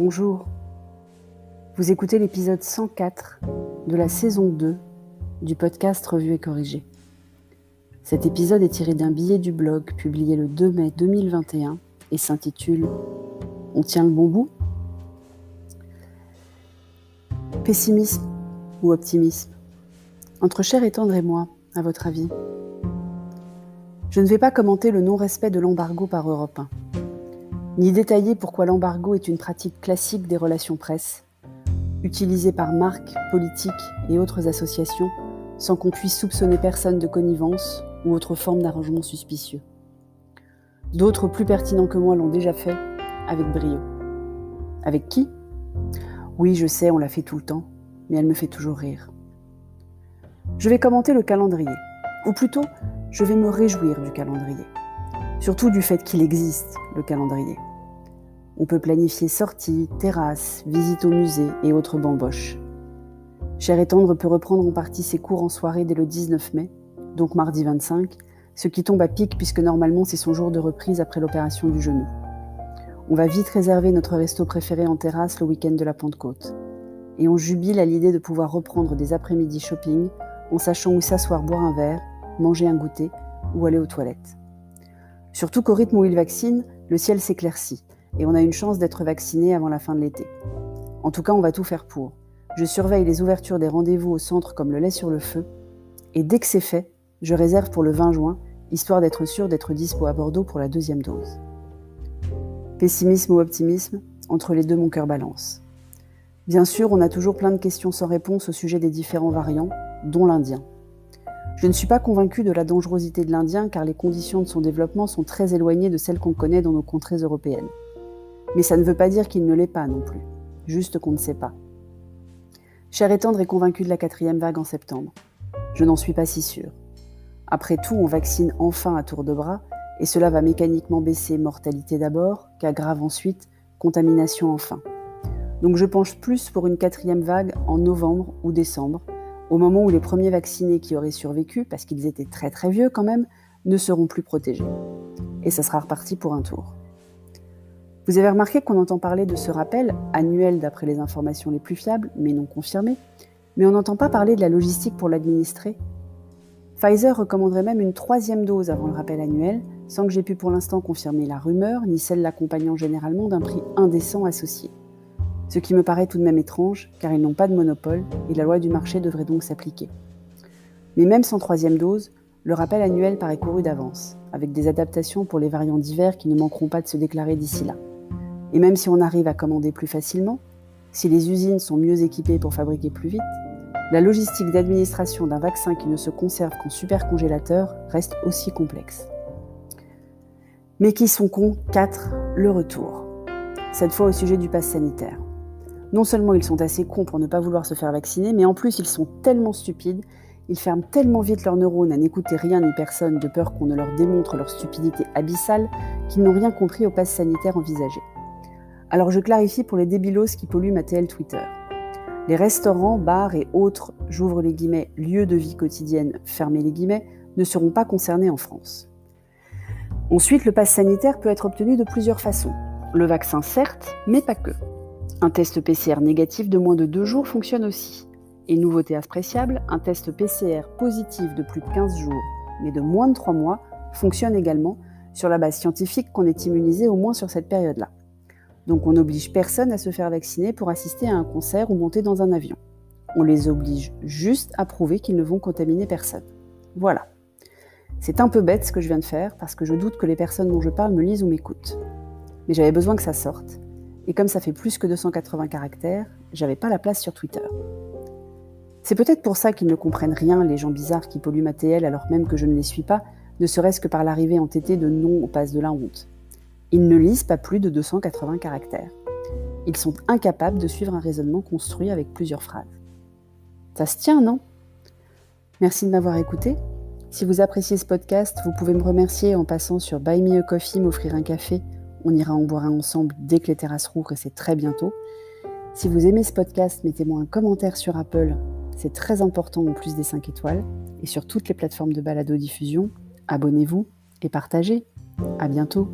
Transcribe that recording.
Bonjour, vous écoutez l'épisode 104 de la saison 2 du podcast Revue et Corrigé. Cet épisode est tiré d'un billet du blog publié le 2 mai 2021 et s'intitule « On tient le bon bout ?» Pessimisme ou optimisme? Entre Cher et Tendre et moi, à votre avis? Je ne vais pas commenter le non-respect de l'embargo par Europe 1, ni détailler pourquoi l'embargo est une pratique classique des relations presse, utilisée par marques, politiques et autres associations, sans qu'on puisse soupçonner personne de connivence ou autre forme d'arrangement suspicieux. D'autres plus pertinents que moi l'ont déjà fait, avec brio. Avec qui? Oui, je sais, on l'a fait tout le temps, mais elle me fait toujours rire. Je vais commenter le calendrier, ou plutôt, je vais me réjouir du calendrier. Surtout du fait qu'il existe, le calendrier. On peut planifier sorties, terrasses, visites au musée et autres bamboches. Cher et Tendre peut reprendre en partie ses cours en soirée dès le 19 mai, donc mardi 25, ce qui tombe à pic puisque normalement c'est son jour de reprise après l'opération du genou. On va vite réserver notre resto préféré en terrasse le week-end de la Pentecôte. Et on jubile à l'idée de pouvoir reprendre des après-midi shopping en sachant où s'asseoir boire un verre, manger un goûter ou aller aux toilettes. Surtout qu'au rythme où il vaccine, le ciel s'éclaircit et on a une chance d'être vacciné avant la fin de l'été. En tout cas, on va tout faire pour. Je surveille les ouvertures des rendez-vous au centre comme le lait sur le feu et dès que c'est fait, je réserve pour le 20 juin, histoire d'être sûr d'être dispo à Bordeaux pour la 2e dose. Pessimisme ou optimisme, entre les deux mon cœur balance. Bien sûr, on a toujours plein de questions sans réponse au sujet des différents variants, dont l'Indien. Je ne suis pas convaincue de la dangerosité de l'Indien car les conditions de son développement sont très éloignées de celles qu'on connaît dans nos contrées européennes. Mais ça ne veut pas dire qu'il ne l'est pas non plus, juste qu'on ne sait pas. Cher et Tendre est convaincu de la 4e vague en septembre. Je n'en suis pas si sûre. Après tout, on vaccine enfin à tour de bras et cela va mécaniquement baisser mortalité d'abord, cas grave ensuite, contamination enfin. Donc je penche plus pour une 4e vague en novembre ou décembre, au moment où les premiers vaccinés qui auraient survécu, parce qu'ils étaient très très vieux quand même, ne seront plus protégés. Et ça sera reparti pour un tour. Vous avez remarqué qu'on entend parler de ce rappel, annuel d'après les informations les plus fiables, mais non confirmées, mais on n'entend pas parler de la logistique pour l'administrer. Pfizer recommanderait même une 3e dose avant le rappel annuel, sans que j'ai pu pour l'instant confirmer la rumeur, ni celle l'accompagnant généralement d'un prix indécent associé. Ce qui me paraît tout de même étrange, car ils n'ont pas de monopole, et la loi du marché devrait donc s'appliquer. Mais même sans 3e dose, le rappel annuel paraît couru d'avance, avec des adaptations pour les variants divers qui ne manqueront pas de se déclarer d'ici là. Et même si on arrive à commander plus facilement, si les usines sont mieux équipées pour fabriquer plus vite, la logistique d'administration d'un vaccin qui ne se conserve qu'en supercongélateur reste aussi complexe. Mais qui sont cons 4, le retour. Cette fois au sujet du pass sanitaire. Non seulement ils sont assez cons pour ne pas vouloir se faire vacciner, mais en plus ils sont tellement stupides, ils ferment tellement vite leurs neurones à n'écouter rien ni personne de peur qu'on ne leur démontre leur stupidité abyssale qu'ils n'ont rien compris au pass sanitaire envisagé. Alors je clarifie pour les débilos qui polluent ma TL Twitter. Les restaurants, bars et autres, j'ouvre les guillemets, lieux de vie quotidienne, fermez les guillemets, ne seront pas concernés en France. Ensuite, le pass sanitaire peut être obtenu de plusieurs façons. Le vaccin certes, mais pas que. Un test PCR négatif de moins de 2 jours fonctionne aussi. Et nouveauté appréciable, un test PCR positif de plus de 15 jours, mais de moins de 3 mois, fonctionne également sur la base scientifique qu'on est immunisé au moins sur cette période-là. Donc on n'oblige personne à se faire vacciner pour assister à un concert ou monter dans un avion. On les oblige juste à prouver qu'ils ne vont contaminer personne. Voilà. C'est un peu bête ce que je viens de faire parce que je doute que les personnes dont je parle me lisent ou m'écoutent. Mais j'avais besoin que ça sorte. Et comme ça fait plus que 280 caractères, j'avais pas la place sur Twitter. C'est peut-être pour ça qu'ils ne comprennent rien, les gens bizarres qui polluent ma TL alors même que je ne les suis pas, ne serait-ce que par l'arrivée entêtée de noms au pass de la honte. Ils ne lisent pas plus de 280 caractères. Ils sont incapables de suivre un raisonnement construit avec plusieurs phrases. Ça se tient, non? Merci de m'avoir écouté. Si vous appréciez ce podcast, vous pouvez me remercier en passant sur Buy Me a Coffee, m'offrir un café. On ira en boire un ensemble dès que les terrasses rouvrent et c'est très bientôt. Si vous aimez ce podcast, mettez-moi un commentaire sur Apple. C'est très important en plus des 5 étoiles. Et sur toutes les plateformes de balado-diffusion, abonnez-vous et partagez. À bientôt.